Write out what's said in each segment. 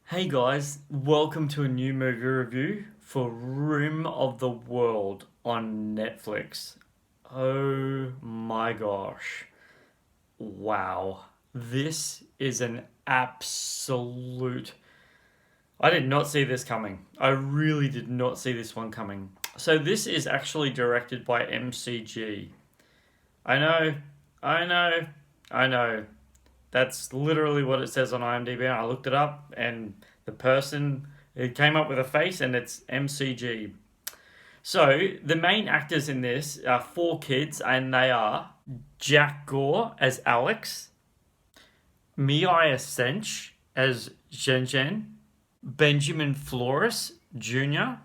Hey guys, welcome to a new movie review for Rim of the World on Netflix. Oh my gosh. Wow. This is an absolute. I did not see this coming. I really did not see this one coming. So, this is actually directed by MCG. I know, I know, I know. That's literally what it says on IMDb. And I looked it up, and the person it came up with a face, and it's MCG. So the main actors in this are four kids, and they are Jack Gore as Alex, Mia Sench as Zhen, Benjamin Flores Jr.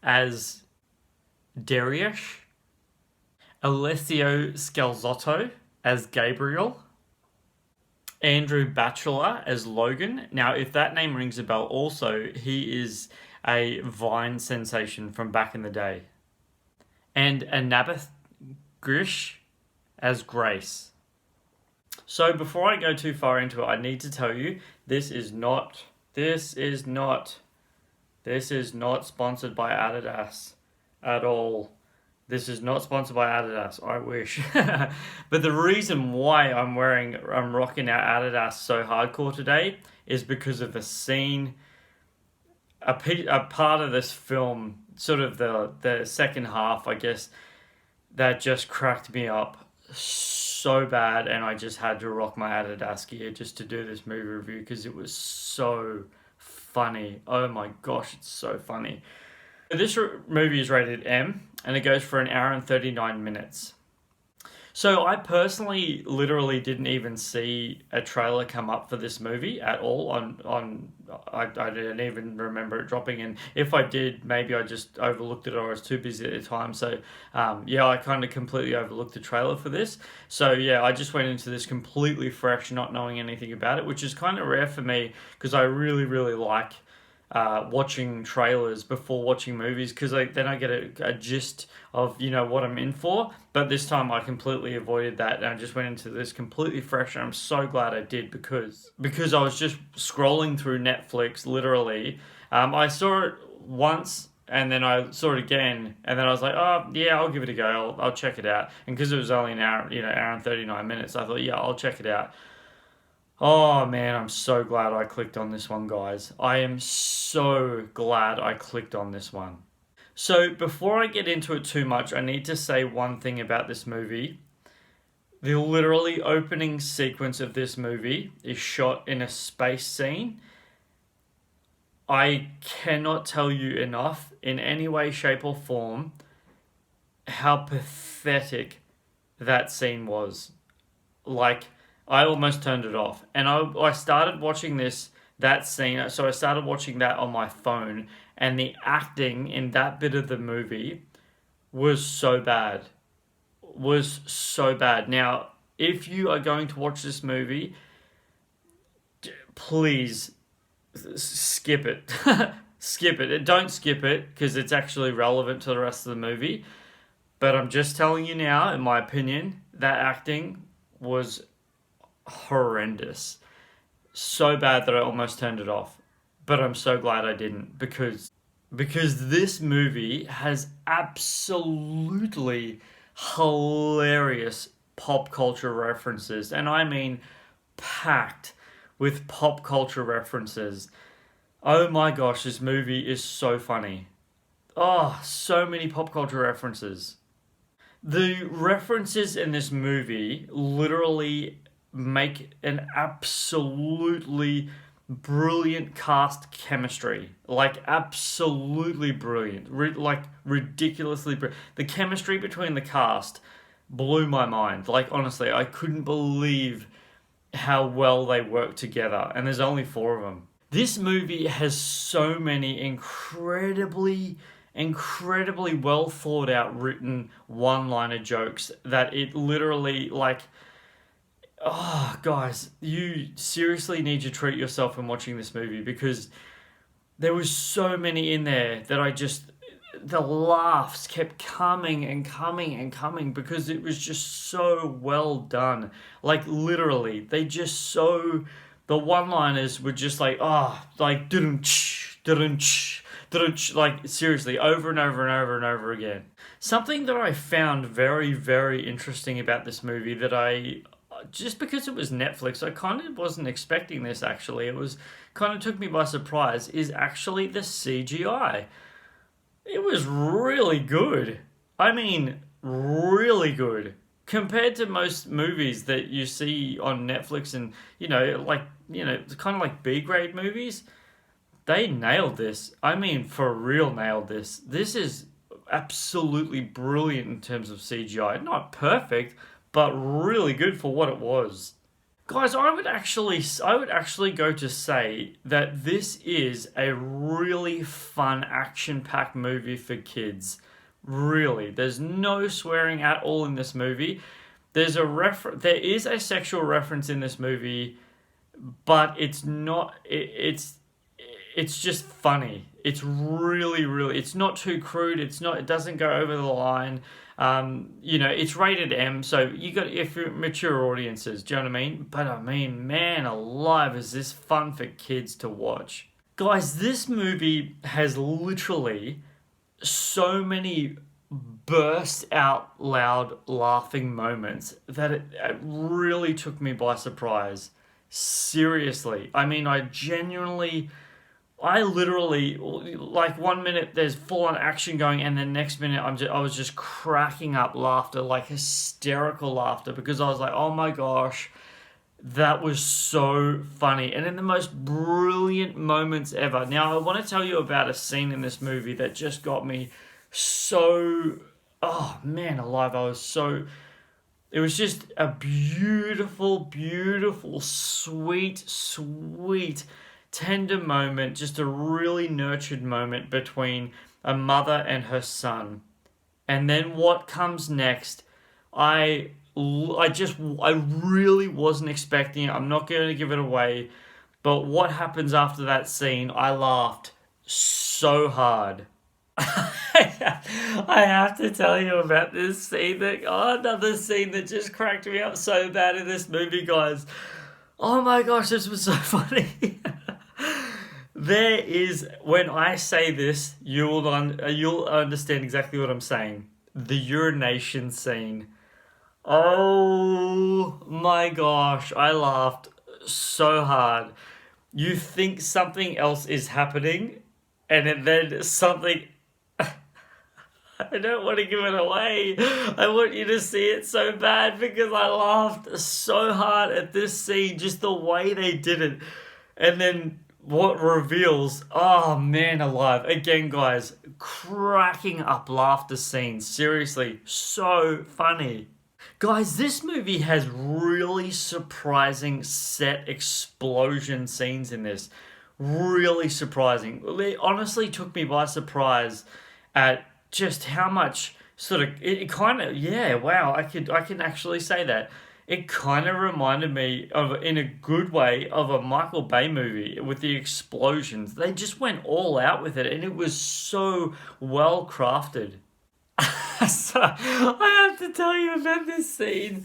as Darius, Alessio Scalzotto as Gabriel, Andrew Batchelor as Logan. Now, if that name rings a bell, also, he is a Vine sensation from back in the day. And Annabeth Grish as Grace. So, before I go too far into it, I need to tell you this is not, this is not sponsored by Adidas at all. This is not sponsored by Adidas. I wish. But the reason why I'm rocking out Adidas so hardcore today is because of the scene, a part of this film, sort of the second half, I guess, that just cracked me up so bad, and I just had to rock my Adidas gear just to do this movie review because it was so funny. Oh my gosh, it's so funny. This movie is rated M, and it goes for an hour and 39 minutes. So I personally literally didn't even see a trailer come up for this movie at all I didn't even remember it dropping, and if I did, maybe I just overlooked it or I was too busy at the time. So yeah, I kind of completely overlooked the trailer for this. So yeah, I just went into this completely fresh, not knowing anything about it, which is kind of rare for me because I really like watching trailers before watching movies because then I get a gist of what I'm in for. But this time I completely avoided that, and I just went into this completely fresh, and I'm so glad I did because I was just scrolling through Netflix literally. I saw it once. And then I saw it again, and then I was like, "Oh yeah, I'll give it a go. I'll check it out." And because it was only an hour, hour and 39 minutes, I thought, "Yeah, I'll check it out." Oh man, I'm so glad I clicked on this one, guys. I am so glad I clicked on this one. So, before I get into it too much, I need to say one thing about this movie. The literally opening sequence of this movie is shot in a space scene. I cannot tell you enough, in any way, shape, or form, how pathetic that scene was. Like, I almost turned it off, and I started watching that scene. So I started watching that on my phone, and the acting in that bit of the movie was so bad. Was so bad. Now, if you are going to watch this movie, please skip it. Skip it. Don't skip it because it's actually relevant to the rest of the movie. But I'm just telling you now, in my opinion, that acting was horrendous. So bad that I almost turned it off. But I'm so glad I didn't because this movie has absolutely hilarious pop culture references, and I mean packed with pop culture references. Oh my gosh, this movie is so funny. Oh, so many pop culture references. The references in this movie literally make an absolutely brilliant cast chemistry. Like, absolutely brilliant. Like, ridiculously brilliant. The chemistry between the cast blew my mind. Like, honestly, I couldn't believe how well they work together. And there's only four of them. This movie has so many incredibly well thought out written one liner jokes that it literally, like, oh guys, you seriously need to treat yourself when watching this movie because there was so many in there that the laughs kept coming and coming and coming because it was just so well done. Like, literally, they just so The one-liners were just like, oh, like dun-ch, dun-ch, dun-ch, like seriously, over and over and over and over again. Something that I found very, very interesting about this movie that I just because it was Netflix, I kind of wasn't expecting this actually. It was kind of took me by surprise, is actually the CGI. It was really good. I mean, really good. Compared to most movies that you see on Netflix and, it's kind of like B grade movies, they nailed this. I mean, for real, nailed this. This is absolutely brilliant in terms of CGI. Not perfect, but really good for what it was. Guys, I would actually go to say that this is a really fun action-packed movie for kids. Really, there's no swearing at all in this movie. There is a sexual reference in this movie, but it's not. It's just funny. It's really, really. It's not too crude. It's not. It doesn't go over the line. It's rated M, so you got if you're mature audiences. Do you know what I mean? But I mean, man, alive, is this fun for kids to watch? Guys, this movie has literally so many burst out loud laughing moments that it really took me by surprise. Seriously. I mean, I literally, like 1 minute there's full on action going, and the next minute I was just cracking up laughter, like hysterical laughter, because I was like, oh my gosh, that was so funny, and in the most brilliant moments ever. Now I want to tell you about a scene in this movie that just got me so, oh man, alive. It was just a beautiful, beautiful, sweet, sweet tender moment, just a really nurtured moment between a mother and her son. And then what comes next, I really wasn't expecting it. I'm not going to give it away, but what happens after that scene, I laughed so hard. I have to tell you about this scene another scene that just cracked me up so bad in this movie, guys. Oh my gosh, this was so funny. There is, when I say this, you'll understand exactly what I'm saying. The urination scene. Oh my gosh, I laughed so hard. You think something else is happening, then something. I don't want to give it away. I want you to see it so bad because I laughed so hard at this scene, just the way they did it. And then what reveals, oh man alive. Again, guys, cracking up laughter scenes. Seriously, so funny. Guys, this movie has really surprising set explosion scenes in this. Really surprising. It honestly took me by surprise at just how much sort of it kind of, yeah, wow, I can actually say that. It kind of reminded me of, in a good way, of a Michael Bay movie with the explosions. They just went all out with it, and it was so well crafted. So I have to tell you about this scene.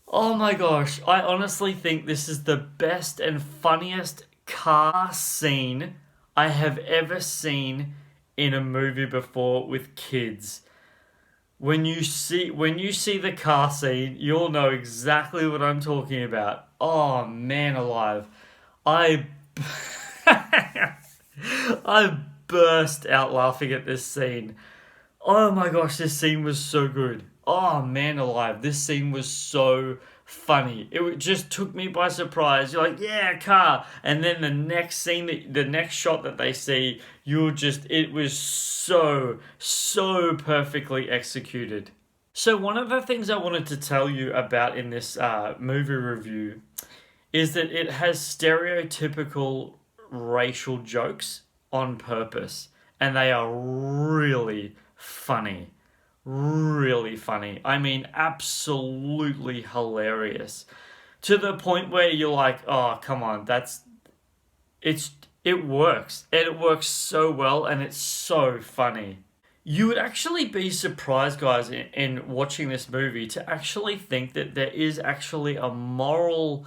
Oh my gosh, I honestly think this is the best and funniest car scene I have ever seen in a movie before with kids. When you see the car scene, you'll know exactly what I'm talking about. Oh man alive. I I burst out laughing at this scene. Oh my gosh, this scene was so good. Oh man alive, this scene was so funny. Just took me by surprise. You're like, yeah, car. And then the next shot that they see, it was so perfectly executed. So one of the things I wanted to tell you about in this movie review is that it has stereotypical racial jokes on purpose, and they are really funny. Really funny. I mean, absolutely hilarious. To the point where you're like, oh, come on, it works. And it works so well, and it's so funny. You would actually be surprised, guys, in watching this movie to actually think that there is actually a moral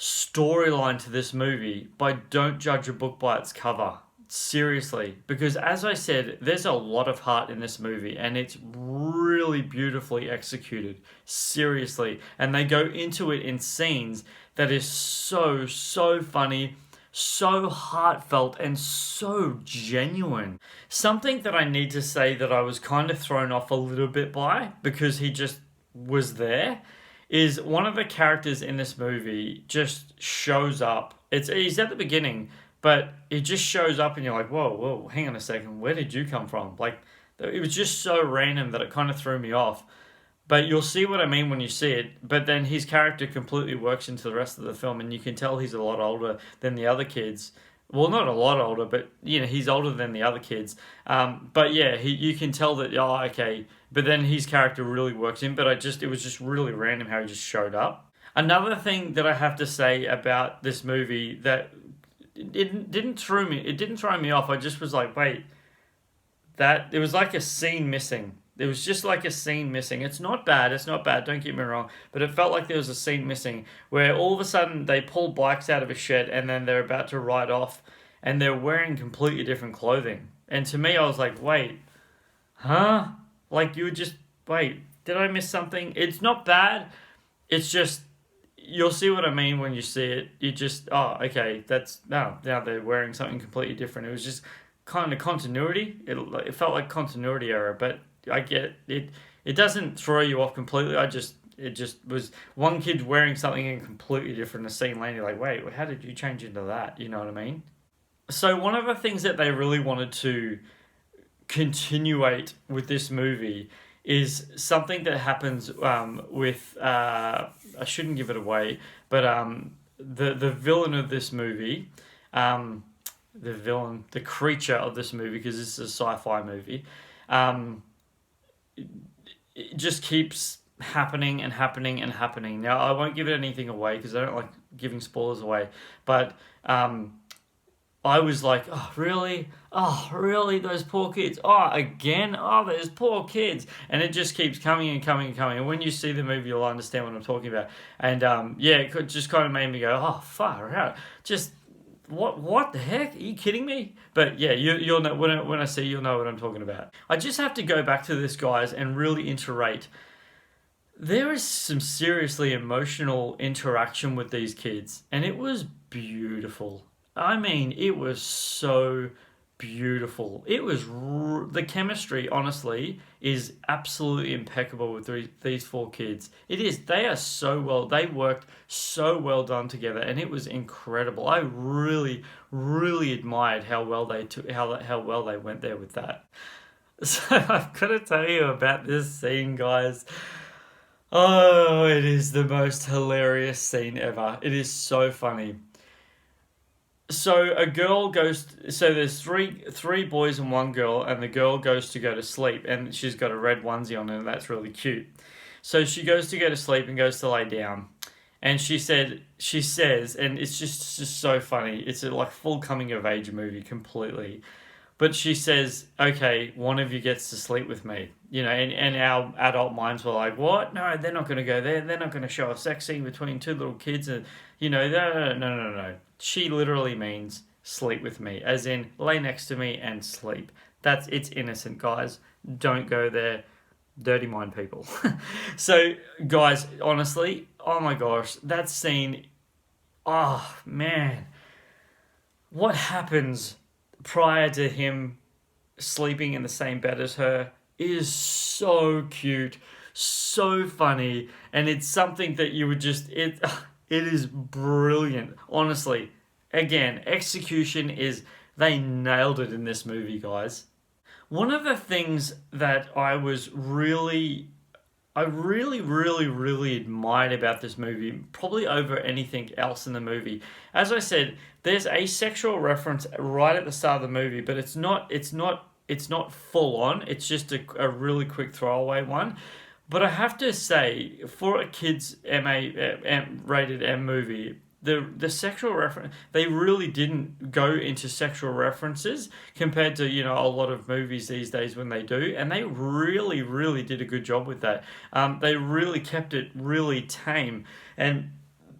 storyline to this movie, but don't judge a book by its cover. Seriously, because as I said, there's a lot of heart in this movie and it's really beautifully executed. Seriously. And they go into it in scenes that is so funny, so heartfelt, and so genuine. Something that I need to say that I was kind of thrown off a little bit by because he just was there is one of the characters in this movie just shows up. He's at the beginning, but it just shows up, and you're like, whoa, hang on a second, where did you come from? Like, it was just so random that it kind of threw me off. But you'll see what I mean when you see it. But then his character completely works into the rest of the film, and you can tell he's a lot older than the other kids. Well, not a lot older, but he's older than the other kids. But yeah, you can tell that. Oh, okay. But then his character really works in. But it was just really random how he just showed up. Another thing that I have to say about this movie that it didn't throw me. It didn't throw me off. I just was like, wait, that it was like a scene missing. There was just like a scene missing. It's not bad. It's not bad. Don't get me wrong. But it felt like there was a scene missing where all of a sudden they pull bikes out of a shed and then they're about to ride off and they're wearing completely different clothing. And to me, I was like, wait, huh? Like you would just wait. Did I miss something? It's not bad. It's just you'll see what I mean when you see it. You just okay. That's now they're wearing something completely different. It was just kind of continuity. It felt like continuity error, but I get it. It doesn't throw you off completely. It just was one kid wearing something in completely different. A scene later, like, wait, how did you change into that? You know what I mean? So one of the things that they really wanted to continuate with this movie is something that happens with I shouldn't give it away, but the villain of this movie, the creature of this movie, because this is a sci-fi movie. It just keeps happening and happening and happening. Now, I won't give it anything away because I don't like giving spoilers away. But I was like, oh, really? Oh, really? Those poor kids. Oh, again? Oh, those poor kids. And it just keeps coming and coming and coming. And when you see the movie, you'll understand what I'm talking about. And it just kind of made me go, oh, far out. Just what the heck? Are you kidding me? But yeah, you'll know when I see you'll know what I'm talking about. I just have to go back to this, guys, and really iterate. There is some seriously emotional interaction with these kids, and it was beautiful. I mean, it was so beautiful. It was the chemistry, honestly, is absolutely impeccable with these four kids. It is. They are so well. They worked so well done together, and it was incredible. I really, really admired how well they took how well they went there with that. So I've got to tell you about this scene, guys. Oh, it is the most hilarious scene ever. It is so funny. So a girl goes. So there's three boys and one girl, and the girl goes to go to sleep, and she's got a red onesie on, and that's really cute. So she goes to go to sleep and goes to lay down, and she says, and it's just so funny. It's a like full coming of age movie completely. But she says, okay, one of you gets to sleep with me. And our adult minds were like, what? No, they're not going to go there. They're not going to show a sex scene between two little kids. And, no. She literally means sleep with me, as in lay next to me and sleep. It's innocent, guys. Don't go there. Dirty mind people. So, guys, honestly, oh my gosh, that scene, oh man. What happens prior to him sleeping in the same bed as her is so cute, so funny, and it's something that you would it is brilliant. Honestly, again, execution is they nailed it in this movie, guys. One of the things that I really, really admired about this movie, probably over anything else in the movie. As I said, there's a sexual reference right at the start of the movie, but it's not full on. It's just a really quick throwaway one. But I have to say, for a kids rated M movie, the sexual reference, they really didn't go into sexual references compared to a lot of movies these days when they do, and they really did a good job with that. They really kept it really tame, and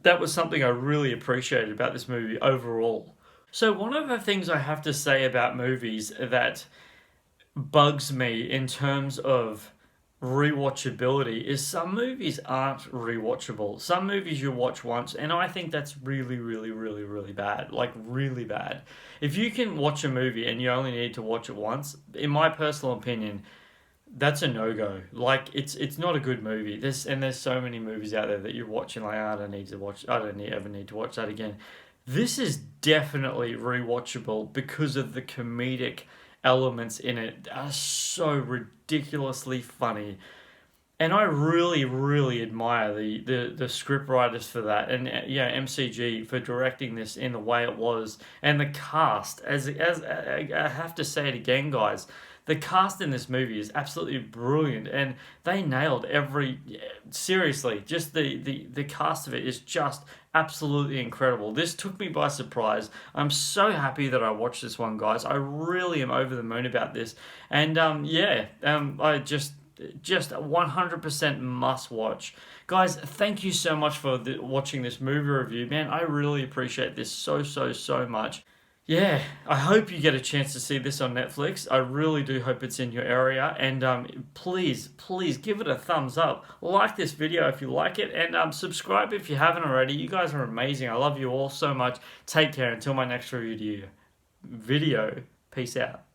that was something I really appreciated about this movie overall. So one of the things I have to say about movies that bugs me in terms of rewatchability is some movies aren't rewatchable. Some movies you watch once, and I think that's really, really, really, really bad. Like, really bad. If you can watch a movie and you only need to watch it once, in my personal opinion, that's a no go. Like, it's not a good movie. There's so many movies out there that you're watching like, I don't need to watch. I don't ever need to watch that again. This is definitely rewatchable because of the comedic elements in it are so ridiculously funny. And I really, really admire the script writers for that, and yeah, MCG for directing this in the way it was, and the cast. As I have to say it again, guys, the cast in this movie is absolutely brilliant, and they nailed every. Seriously, just the cast of it is just absolutely incredible. This took me by surprise. I'm so happy that I watched this one, guys. I really am over the moon about this, and I just 100% must watch. Guys, thank you so much for watching this movie review. Man, I really appreciate this so, so, so much. Yeah, I hope you get a chance to see this on Netflix. I really do hope it's in your area. And please, please give it a thumbs up. Like this video if you like it. And subscribe if you haven't already. You guys are amazing. I love you all so much. Take care. Until my next review video. Peace out.